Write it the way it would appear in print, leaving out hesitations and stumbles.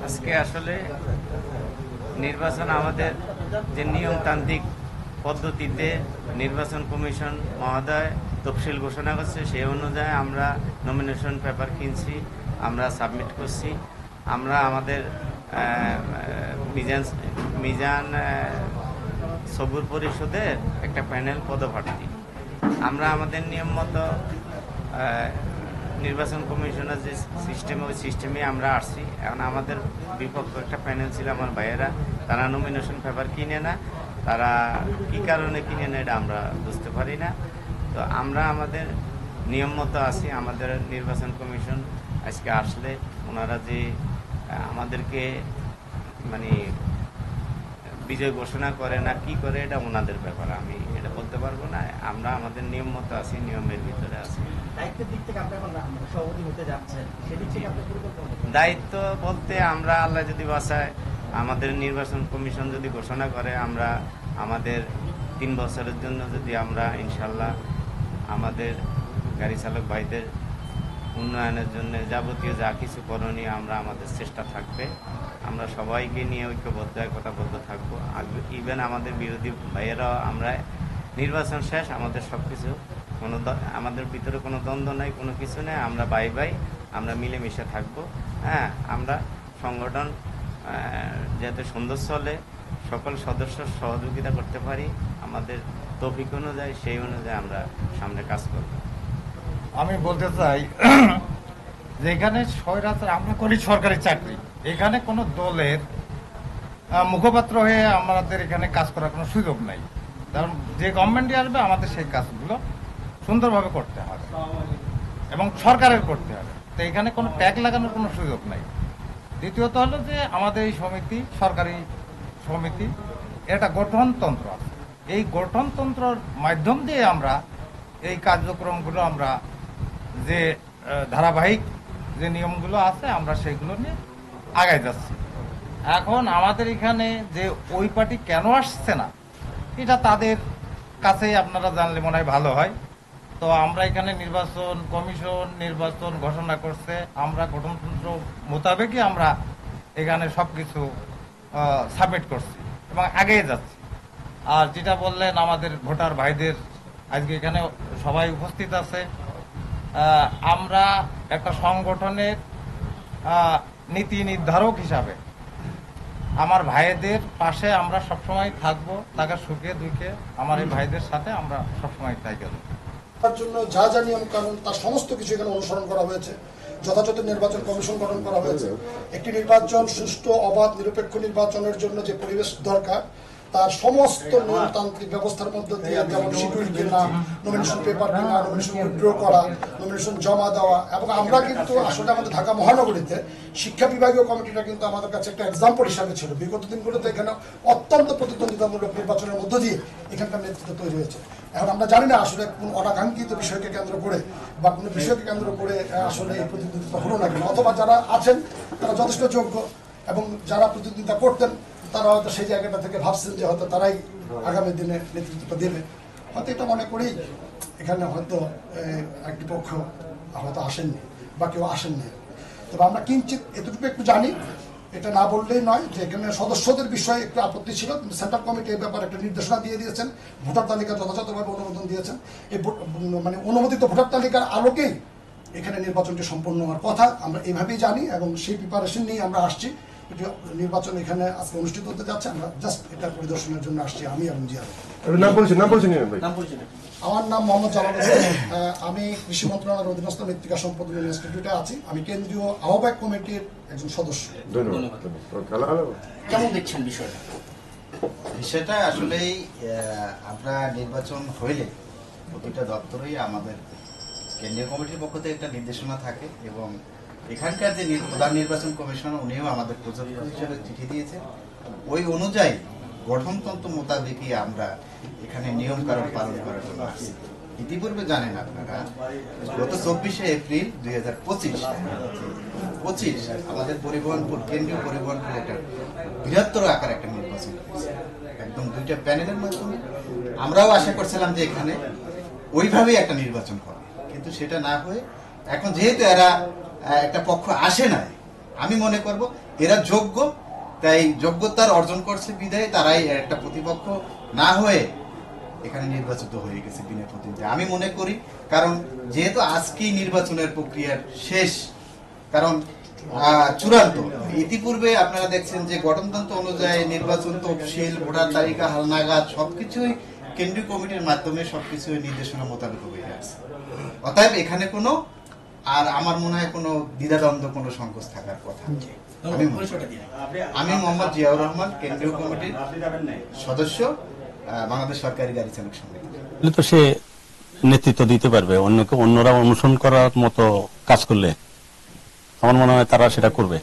আজকে আসলে নির্বাচন আমাদের যে নিয়মতান্ত্রিক পদ্ধতিতে নির্বাচন কমিশন মহোদয় তফসিল ঘোষণা করছে সেই অনুযায়ী আমরা নমিনেশন পেপার কিনছি, আমরা সাবমিট করছি। আমরা আমাদের মিজান মিজান সবুর পরিষদের একটা প্যানেল পদপ্রার্থী। আমরা আমাদের নিয়ম মতো নির্বাচন কমিশনের যে সিস্টেম, ওই সিস্টেমে আমরা আসছি। এখন আমাদের বিপক্ষ একটা প্যানেল ছিল, আমার ভাইয়েরা, তারা নমিনেশন পেপার কিনে না। তারা কী কারণে কিনে না এটা আমরা বুঝতে পারি না। তো আমরা আমাদের নিয়ম মতো আছি। আমাদের নির্বাচন কমিশন আজকে আসলে ওনারা যে আমাদেরকে মানে বিজয় ঘোষণা করে না কি করে এটা ওনাদের ব্যাপার, আমি এটা বলতে পারবো না। আমরা আমাদের নিয়ম মতো আছি, নিয়মের ভিতরে আছি। দায়িত্ব বলতে আমরা আল্লাহ যদি বাঁচায়, আমাদের নির্বাচন কমিশন যদি ঘোষণা করে, আমরা আমাদের 3 বছরের জন্য যদি আমরা ইনশাল্লাহ আমাদের গাড়ি চালক ভাইদের উন্নয়নের জন্য যাবতীয় যা কিছু করণীয় আমরা আমাদের চেষ্টা থাকবে। আমরা সবাইকে নিয়ে ঐক্যবদ্ধ একতাবদ্ধ থাকবো। ইভেন আমাদের বিরোধী ভাইয়েরাও, আমরা নির্বাচন শেষ, আমাদের সব কিছু আমাদের ভিতরে কোনো দ্বন্দ্ব নাই, কোনো কিছু নেই। আমরা বাই আমরা মিলেমিশে থাকবো। হ্যাঁ, আমরা সংগঠন যাতে সুন্দর চলে, সকল সদস্য সহযোগিতা করতে পারি, আমাদের তৌফিক অনুযায়ী সেই অনুযায়ী আমরা সামনে কাজ করব। আমি বলতে চাই যেখানে স্বৈরাচার, আমরা করি সরকারি চাকরি, এখানে কোনো দলের মুখপাত্র হয়ে আমাদের এখানে কাজ করার কোনো সুযোগ নাই। কারণ যে গভর্নমেন্টই আসবে আমাদের সেই কাজগুলো সুন্দরভাবে করতে হবে এবং সরকারের করতে হবে। তো এখানে কোনো ট্যাগ লাগানোর কোনো সুযোগ নাই। দ্বিতীয়ত হলো যে আমাদের এই সমিতি, সরকারি সমিতি, এটা গঠনতন্ত্র আছে। এই গঠনতন্ত্রের মাধ্যম দিয়ে আমরা এই কার্যক্রমগুলো, আমরা যে ধারাবাহিক যে নিয়মগুলো আছে, আমরা সেইগুলো নিয়ে আগায় যাচ্ছি। এখন আমাদের এখানে যে ওই পার্টি কেন আসছে না, এটা তাদের কাছেই আপনারা জানলে মনে হয় ভালো হয়। তো আমরা এখানে নির্বাচন কমিশন নির্বাচন ঘোষণা করছে, আমরা গঠনতন্ত্র মোতাবেকই আমরা এখানে সব কিছু সাবমিট করছি এবং আগেই যাচ্ছি। আর যেটা বললেন আমাদের ভোটার ভাইদের, আজকে এখানে সবাই উপস্থিত আছে। আমরা একটা সংগঠনের নীতি নির্ধারক হিসাবে আমার ভাইদের পাশে আমরা সবসময় থাকবো, তাকে সুখে দুঃখে আমার এই ভাইদের সাথে আমরা সবসময় থাকবো। তার জন্য যা যা নিয়ম কানুন তার সমস্ত কিছু এখানে অনুসরণ করা হয়েছে। যথাযথ নির্বাচন কমিশন গঠন করা হয়েছে। একটি নির্বাচন সুষ্ঠু, অবাধ, নিরপেক্ষ নির্বাচনের জন্য যে পরিবেশ দরকার তার সমস্ত নিয়মতান্ত্রিক ব্যবস্থার মধ্য দিয়ে, যেমন শিডিউল কেনা, নমিনেশন পেপার কেনা, নমিনেশন উইথড্র করা, নমিনেশন জমা দেওয়া। এবং আমরা কিন্তু আসলে আমাদের ঢাকা মহানগরীতে শিক্ষা বিভাগীয় কমিটিটা কিন্তু আমাদের কাছে একটা এক্সাম্পল হিসাবে ছিল। বিগত দিনগুলোতে এখানে অত্যন্ত প্রতিদ্বন্দ্বিতামূলক নির্বাচনের মধ্য দিয়ে এখানকার নেতৃত্ব তৈরি হয়েছে। এখন আমরা জানি না আসলে কোন অনাকাঙ্ক্ষিত বিষয়কে কেন্দ্র করে বা কোনো বিষয়কে কেন্দ্র করে আসলে এই প্রতিদ্বন্দ্বিতা হলো না কেন, অথবা যারা আছেন তারা যথেষ্ট যোগ্য এবং যারা প্রতিদ্বন্দ্বিতা করতেন তারা হয়তো সেই জায়গাটা থেকে ভাবছেন যে হয়তো তারাই আগামী দিনে নেতৃত্বটা দেবে। হয়তো এটা মনে করি এখানে হয়তো একটি পক্ষ হয়তো আসেননি বা কেউ আসেননি। তবে আমরা কিঞ্চিত এতটুকু একটু জানি, এটা না বললেই নয়, যে এখানে সদস্যদের বিষয়ে একটু আপত্তি ছিল, কিন্তু সেন্ট্রাল কমিটি এই ব্যাপারে একটা নির্দেশনা দিয়ে দিয়েছেন, ভোটার তালিকা যথাযথভাবে অনুমোদন দিয়েছেন। এই মানে অনুমোদিত ভোটার তালিকার আলোকেই এখানে নির্বাচনটি সম্পন্ন হওয়ার কথা আমরা এইভাবেই জানি এবং সেই প্রিপারেশন নিয়ে আমরা আসছি। নির্বাচন এখানে আজকে অনুষ্ঠিত হতে যাচ্ছে, আমরা জাস্ট এটা পরিদর্শনের জন্য আসছি, আমি এবং জিয়া। আমার নাম মোহাম্মদ জামাল হোসেন। আমি কৃষি মন্ত্রণালয়ের অধীনস্থ মৃত্তিকা সম্পদ ইনস্টিটিউটে আছি। আমি কেন্দ্রীয় আহ্বায়ক কমিটির একজন সদস্য। কেমন দেখছেন বিষয়টা? বিষয়টা আসলেই আমরা নির্বাচন হইলে প্রতিটা দপ্তরেই আমাদের কেন্দ্রীয় কমিটির পক্ষ থেকে একটা নির্দেশনা থাকে এবং এখানকার যে প্রধান নির্বাচন কমিশন উনিও আমাদের প্রযোজক হিসেবে চিঠি দিয়েছে। ওই অনুযায়ী গঠনতন্ত্র মোতাবেকই আমরা এখানে নিয়ম কানুন পালন করার জন্য আসছি। ইতিপূর্বে জানেন আপনারা, গত 24শে এপ্রিল 2025 আমাদের পরিবহনপুর, কেন্দ্রীয় পরিবহনপুর একটা বৃহত্তর আকার একটা নির্বাচন হয়েছে, একদম 2টা প্যানেলের মাধ্যমে। আমরাও আশা করছিলাম যে এখানে ওইভাবেই একটা নির্বাচন হবে, কিন্তু সেটা না হয়ে এখন যেহেতু এরা একটা পক্ষ আসে নাই, আমি মনে করব এরা যোগ্য, তাই যোগ্যতার অর্জন করছে বিধায় তারাই একটা প্রতিপক্ষ না হয়ে এখানে নির্বাচিত হয়ে গেছে বিনা প্রতিদ্বন্দ্বী আমি মনে করি। কারণ যেহেতু আজকেই নির্বাচনের প্রক্রিয়ার শেষ, কারণ চূড়ান্ত, ইতিপূর্বে আপনারা দেখছেন যে গঠনতন্ত্র অনুযায়ী নির্বাচন তফসিল, ভোটার তালিকা হালনাগাদ সবকিছুই কেন্দ্রীয় কমিটির মাধ্যমে সবকিছুই নির্দেশনা মোতাবেক হয়ে আছে। অতএব এখানে কোনো, আর আমার মনে হয় কোনো দ্বিধাদ্বন্দ্ব, কোনো সংকোচ থাকার কথা। আমি মোহাম্মদ জিয়াউর রহমান, কেন্দ্রীয় কমিটির সদস্য, বাংলাদেশ সরকারি গাড়ি চালক সমিতি। তো সে নেতৃত্ব দিতে পারবে, অন্যরা অনুসরণ করার মতো কাজ করলে আমার মনে হয় তারা সেটা করবে।